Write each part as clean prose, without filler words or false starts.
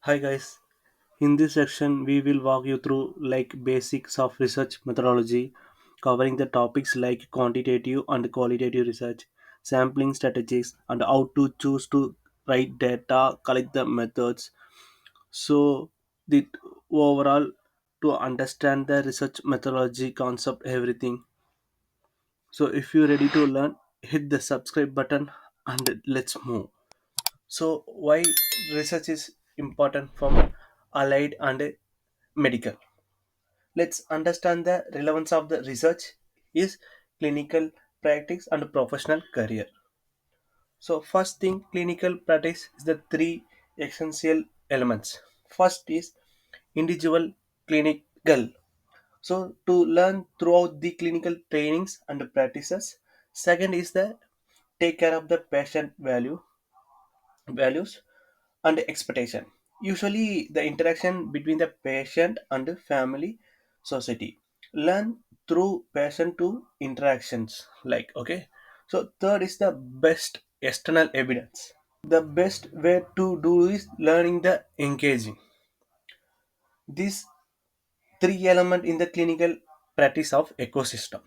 Hi guys. In this section we will walk you through basics of research methodology covering the topics like quantitative and qualitative research, sampling strategies and how to choose to write data, collect the methods. So the overall to understand the research methodology concept everything. So if you're ready to learn, hit the subscribe button and let's move. So, why research is important from allied and medical? Let's understand the relevance of the research is clinical practice and professional career. So, first thing, clinical practice is the three essential elements. First is individual clinical. So, to learn throughout the clinical trainings and practices. Second is the take care of the patient values and expectation. Usually, the interaction between the patient and the family society. Learn through patient to interactions. Okay. So, third is the best external evidence. The best way to do is learning the engaging. These three element in the clinical practice of ecosystem.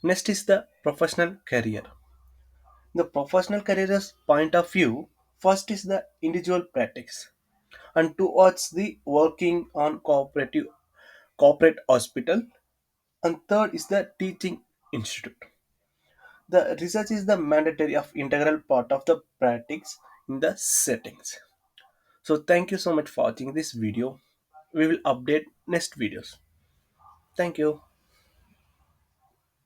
Next is the professional career. The professional career's point of view, first is the individual practice and towards the working on corporate hospital, and third is the teaching institute. The research is the mandatory of integral part of the practice in the settings. So thank you so much for watching this video. We will update next videos. Thank you.